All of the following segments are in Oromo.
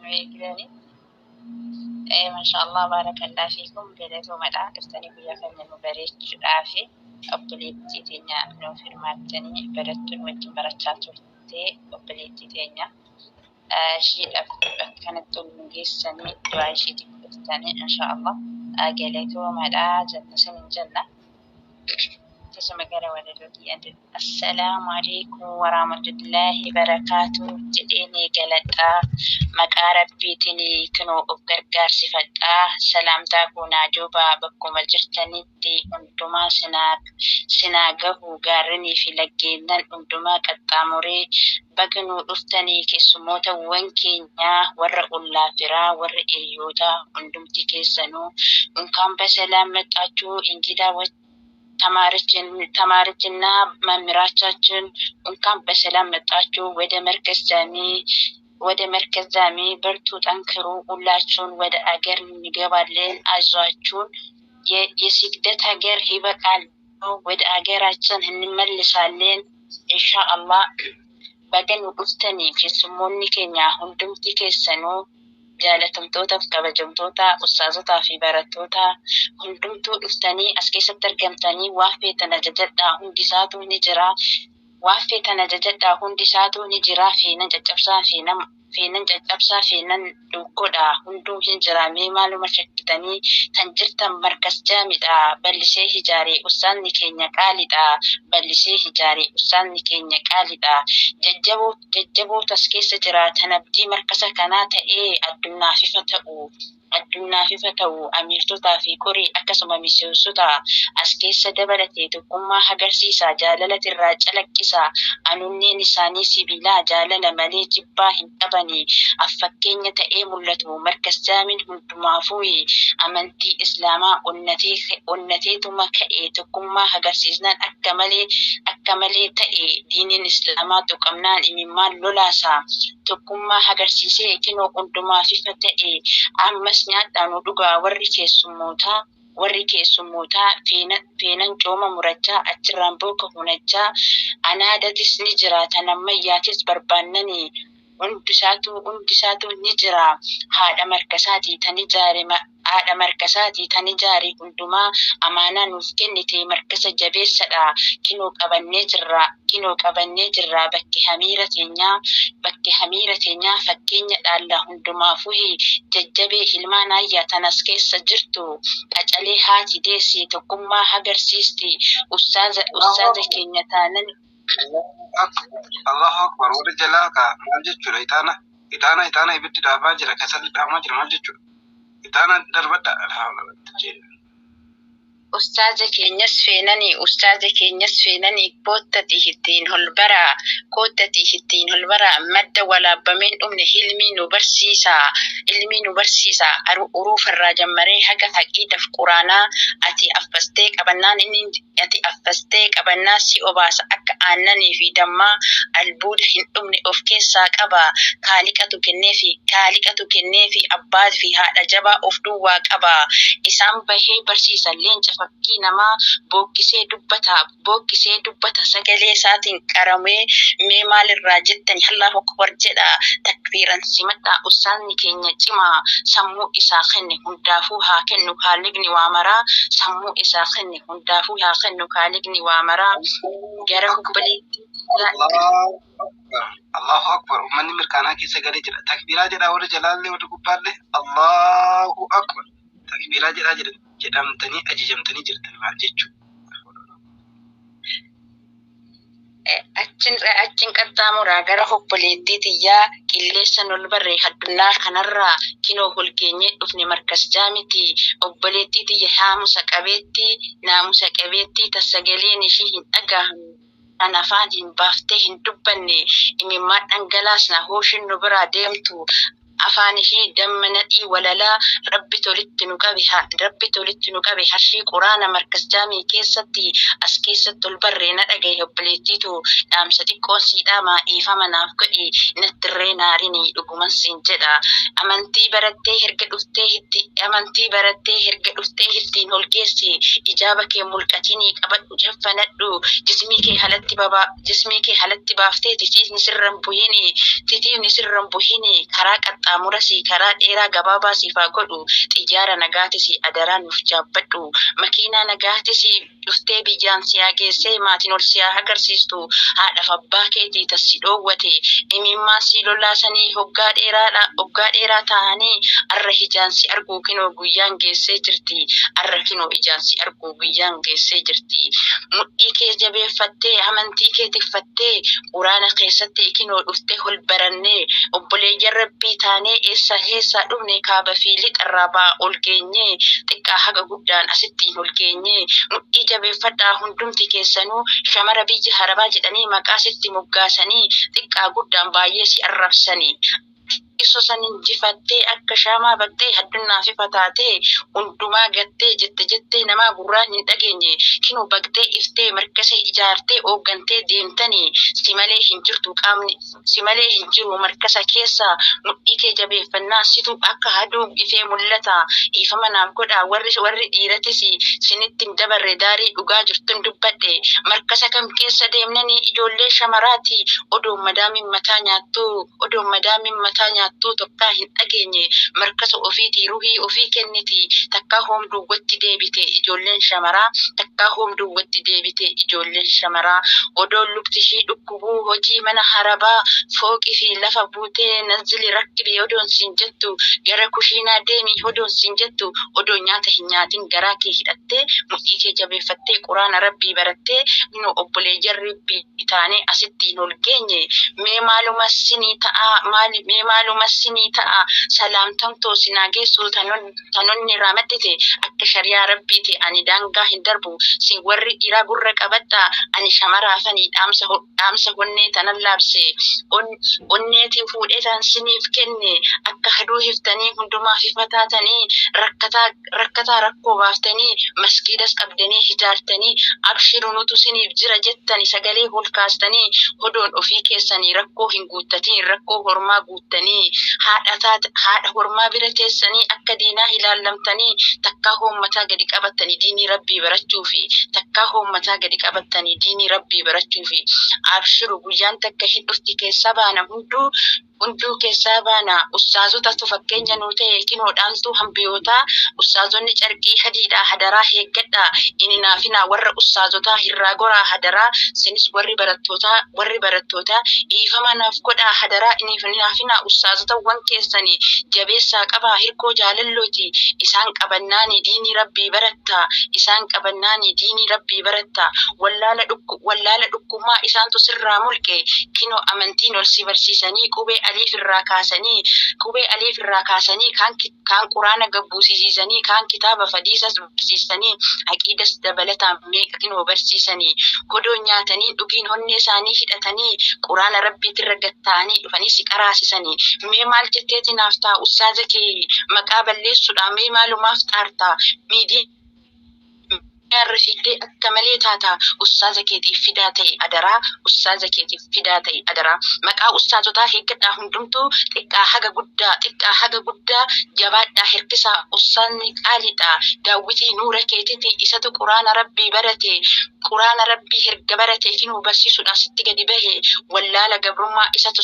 ويقرني ما شاء الله بارك الله فيكم بلدو مدى كفتني بيا فمن المباريج عافي أبليتي تينيا نو في الماتني بردتون وجن برشاتو تي أبليتي تينيا شيء كانت تلمجيس سني دعاء شيء تكفتني إن شاء الله أجليتو مدى جنة سنين جنة تسمى قرأ ولدوكي أنت السلام عليكم ورحمة الله وبركاته جديني قلتا مقارب بيتني كنو أبقر صفتا سلام تاكو ناجوبا بكم الجرتني تي أنتما سناقه قارني في لقينا أنتما كالتاموري بقنو أفتني كسموتا وانكينيا ورق اللافرا ورق إيوتا أنتمتي كيسانو أنكم بسلامة أجو إنجدا ተማሪችና መምህራቻችን እንኳን በሰላም መጣችሁ ወደ መርከዝ ዛሚ በርቱ ጠንክሩ ሁላችሁን ወደ አገር እንገባለን አይዟችሁ የስደት ሀገር ይበቃል ወደ አገራችን እንመለሳለን ኢንሻአላህ በደን ውስጥኒ ከስሞኒ ከኛ ሁንዱምቲ ከሰኑ جالتمتوتا كبجمتوتا أستاذوتا في براتوتا هندمتو دفتني أسكيسة ترجمتني وافي تنجددا هندساتو نجرا وافي تنجددا هندساتو نجرا في نجتبسا في نجتبسا في نندوكودا هندو هنجرا ميمالو مشكتني تنجرتا مركز جامدا بلسي هجاري أستاذني كينيا قالدا بلسي هجاري أستاذني كينيا قالدا ججبو تسكيسة جرا تنبدي مركزا كانت addunyaa fi fata'u amirtoota fi korii akkasuma miseensota as keessa dabalatee tokkummaa agarsiisa jaalalatirraa calaqqisa anunneen isaanii sibiilaa jaalala malee jibbaa hin qabani affakkeenya ta'ee mul'atu markas jaamin hundumaafuu amantii islaamaa onnateetuma ka'ee tokkummaa agarsiisnaan akka malee ta'e diiniin islaamaa tuqamnaan imimmaan lolaasa tokkummaa agarsiisee kinoo hundumaa fi fata'e ammas nyaadhaan dhugaa warri keessummoota feenan cooma murachaa achirraan booka hunachaa anaadatis ni jira tanammayyaatis barbaannani hundisaatu ni jira haadha markasaatii tani jaare hundumaa amaanaa nuuf kennite markasa jabeessadha kinoo qabannee jirra bakki hamiira teenyaa fakkeenya dhaalla hundumaafuu jajjabee hilmaan ayyaa tanas keessa jirtu qacalee haati deessi tokkummaa agarsiisti ustaaza keenya taanan Allahu akbar wada jalaka maal jechuudha itaana ibiddi dhaabaa jira kasalli dhaamaa jira maal jechuudha itaana darbadha alhamdulillah ustaaza keenyas feenanii koottati hittiin holbara madda walaabameen dhumne ilmi nu barsiisa uruuf irraa jammaree haga haqiidaf quraanaa ati affastee qabannaa si obaasa akka aannanii fi dammaa albuuda hin dhumne of keessaa qaba kaaliqatu kenneefi abbaa fi haadha jabaa of duwwaa qaba isaan bahee barsiisa leenca fakkii namaa bookkisee dubbata sagalee isaatiin qaramee mee maalirraa jettani Allahu akbar jedha takbiiran simadha ustaanni keenya cimaa sammuu isaa kenne hundaafuu haa kennu Khaaligni waa maraa sammuu isaa kenne hundaafuu haa kennu Khaaligni waa maraa gara hubaleetti Allahu akbar ummanni mirkaanaa keessa galee jira takbiiraa jedha warra jalaallee warra gubbaallee Allahu akbar takbiiraa jedhamtanii ajajamtanii jirtan maal jechuudha achin qaxxaamuraa gara hobboleettiitiyyaa qilleessa nol barree addunyaa kanarraa kinoo holgeenyee dhufne markas jaamiti obboleettiitiyya naamusa qabeetti tasagaleen ishii hin dhagahamu kan afaan hin baaftee hin dubbanne imimmaan dhangalaasna hooshin nu biraa deemtu afaan ishii dammanadhii walalaa rabbi tolitti nu qabe harshii quraana markas jaamii keessatti as keessatti ol barreena dhagaye obboleettiitu dhaamsa xiqqoon siidhaamaa dhiifama naaf godhi nattirree naarinii dhuguman siin jedha amantii barattee herga dhuftee hittiin holgeessi ijaaba kee mulqatinii qabadhu jaffanadhu jismii kee halatti baaftee titiifni sirran buhini karaa qaxxaa qaxxaamura si karaa dheeraa gabaabaa siif haa godhu xiyyaara nagaati si adaraan nuuf jaabbadhu makiinaa nagaati si dhuftee biyyaan si haa geessee maatiin ol si haa agarsiistu haadhaaf abbaa keetii tassi dhoowwate imimmaan si lolaasanii hoggaa dheeraa ta'anii arra hijaan si arguu kinoo guyyaan geessee jirti arra kinoo ijaan si arguu guyyaan geessee jirti mudhii kee jabeeffattee amantii kee tikfattee quraana keessatti kinoo dhuftee hol barannee obboleeyyan rabbii taanee eessa dhufne kaaba fi lixarraa ol geenye xiqqaa haga guddaan asittiin ol geenye mudhii jabeeffadhaa hundumti keessanuu shamara biyya harabaa jedhanii maqaa sitti moggaasanii xiqqaa guddaan baay'ee si arrabsanii iso sanin jifattee akka shaamaa battee haddunaa fi fataatee hundumaa gattee jettee namaa gurraan hin dhageenye kinoo baqtee iftee markasee ijaartee ooggantee deemtanii si malee hin jirtu qaamni si malee hin jiru markasa keessa mudhii kee jabeeffannaa situ akka haduu ifee mul'ata ifama naaf godhaa warri dhiiratis sinitti hin dabarre daarii dhugaa jirtun dubbadhe markasa kam keessa deemnanii ijoollee shamaraati odoon madaamin mataa nyaattuu tokkaa hin dhageenye markasa ofiitii ruhii ofii kenniti takkaa hoomduuwwatti deebite ijoolleen shamaraa odoon luktishii dhukkubuu hojii mana harabaa fooqii fi lafa buutee nazili rakkibii odoon siin jettu gara kushiinaa deemii odoon siin jettu odoon nyaata hin nyaatin garaa kee hidhattee mudhii kee jabeeffattee quraana rabbii barattee minoo obboleeyyan rabbii taanee asittiin ol geenye mee maaluma sinii ta'a salaamtamtoo sinaa geessuu tanonni raamaddite akka shariyaa rabbiiti ani daangaa hin darbu sin warri dhiiraa gurra qabadha ani shamaraafanii dhaamsa honnee tanan laabse onneetiin fuudhee tan siniif kenne akka haduu hiftanii hundumaa fifataatanii rakkataa rakkoo baaftanii maskiidas qabdanii hijaartanii abshiru nutu siniif jira jettani sagalee holkaastanii odoon ofii keessanii rakkoo hin guuttatiin rakkoo hormaa guuttanii haadha hormaa bira teessanii akka diinaa ilaallamtanii takkaa hoommataa gadi qabattanii diinii rabbii barachuufi abshiru guyyaan takka hin dhufti keessa baana hunduu keessaa baana ustaazotatu fakkeenya nuu ta'e kinoo dhaamtuu hambiyootaa ustaazonni carqii hadiidhaa hadaraa heeggadhaa inni naafinaa warra ustaazotaa hirraa goraa hadaraa sinis warri barattootaa dhiifama naaf godhaa hadaraa inni naafinaa ustaazotawwan keessanii jabeessaa qabaa hirkoo jaalallooti isaan qabannaanii diinii rabbii baratta wallaala dhukkumaa isaantu sirraa mulqe kinoo amantiin ol si barsiisanii qubee aliif irraa kaasanii kaan quraana gabbuusisiisanii kaan kitaaba fadiisas barsiisanii aqiidas dabalataan meeqa kinoo barsiisanii godoon nyaatanii dhugiin honnee isaanii hidhatanii quraana rabbiitirra gatta'anii dhufanii si qaraasisanii mee maal jetteeti naaf ta'a ustaaza kee maqaa balleessuudhaan mee maalumaaf xaartaa miidii Rifidee akka malee taata ustaaza keetiif fidaa ta'e adaraa maqaa ustaazotaa heeggadhaa hundumtuu xiqqaa haga guddaa jabaadhaa hirkisaa ustaazni qaaliidha daawwitii nuura keetiiti isatu quraana rabbii herga barate kinuu barsiisuudhaan sitti gadi bahe wallaala gabrummaa isatu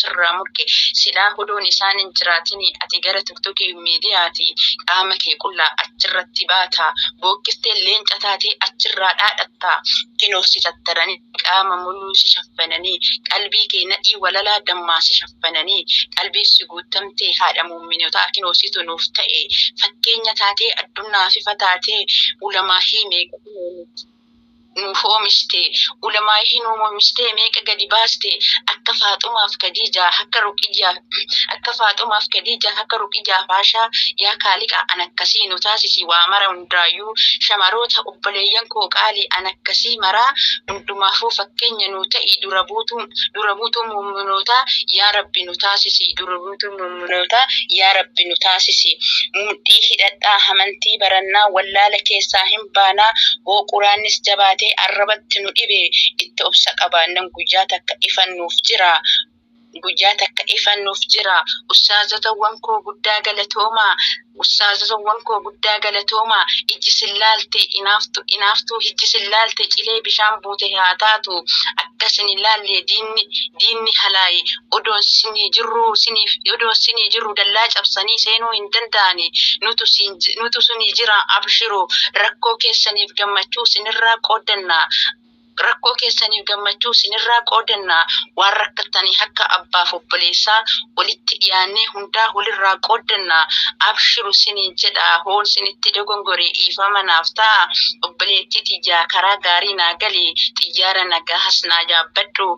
sirraa mulqe silaa hodoon isaan hin jiraatin ati gara tiktokii miidiyaati qaama kee qullaa achirratti baata bookiftee leenca taatee achirraa dhaadhatta kinoo si tattaranii qaama muluu si shaffananii qalbii kee nadhii walalaa dammaa si shaffananii qalbii si guuttamtee haadha muumminootaa kinoo situ nuuf ta'e fakkeenya taatee addunyaa fi fataatee ulamaa himee nuuf oomishte ulamaa hin uumamiste meeqa gadi baaste akka Faaxumaaf Khadiijaa akka Ruqiyyaa faashaa yaa kaaliqa an akkasii nu taasisi waa mara hundaayyuu shamaroota obboleeyyan koo qaalii an akkasii maraa hundumaafuu fakkeenya nu ta'i dura buutuu muumminootaa yaa rabbi nu taasisi mudhii hidhadhaa amantii barannaa wallaala keessaa hin baanaa hoo quraannis jabaatee arrabatti nu dhibe itti obsa qabaannan guyyaa takka ifannuuf jira guyyaa takka ifannuuf jira. Ustaazotawwan koo guddaa galatoomaa. Ustaazotawwan koo guddaa galatoomaa. Ijji sillaalte inaaftuu ijji sillaalte cilee bishaan buute haa taatu. Akkasin ilaalle diinni halaayi. Odoon sinii jirru dallaa cabsanii seenuu hin danda'ani. Nutu sunii jira abshiruu. Rakkoo keessaniif gammachuu sinirraa qoodanna. Rakkoo keessaniif gammachuu sinirraa qoodanna. Waan rakkattanii akka abbaaf obboleessaa walitti dhiyaannee hundaa walirraa qoodanna. Abshiru siniin jedha hoon sinitti dogongoree dhiifama naaf ta'a. Obboleettii tiyyaa karaa gaarii naa gali. Xiyyaara nagaahas naa yaabbadhu.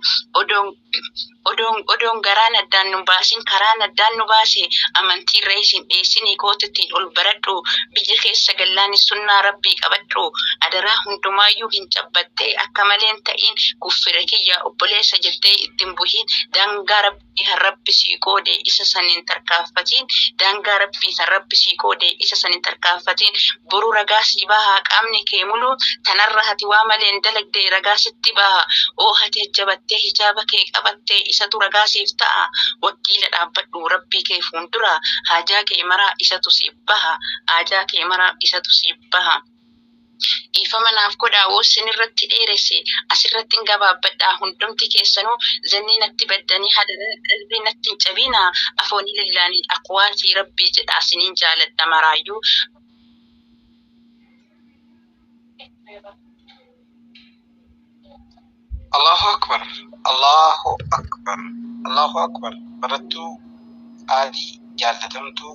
Odoon garaan addaan nu baasin karaan addaan nu baase amantii irra isin dheessinii kootittiin ol baradhu. Biyya keessa gallaanis sunnaa rabbii qabadhu. Adaraa hundumaayyuu hin cabbattee akka maleen ta'in kuffira kiyya obboleessa jettee ittiin buhin daangaa rabbii harrabbi sii qoode isa saniin tarkaanfatiin daangaa rabbii harrabbi sii qoode isa saniin tarkaanfatiin boru ragaa sii bahaa qaamni kee muluu tanarra hati waa maleen dalagdee ragaa sitti baha oo hati jabattee hijaaba kee qabattee isatu ragaa siif ta'a wakiila dhaabbadhu rabbii kee fuuldura haajaa kee maraa isatu siif baha haajaa kee maraa isatu siif baha. Ifama naaf godhaa woo sinirratti dheeresse asirratti hin gabaabbadhaa hundumti keessanuu zanni natti baddanii hadara qalbii natti hin cabina afoonii lillaanii aqwaatii rabbii jedhaa siniin jaaladha maraayyuu. Allahu akbar, Allahu akbar, Allahu akbar. Barattuu adii jaalatamtuu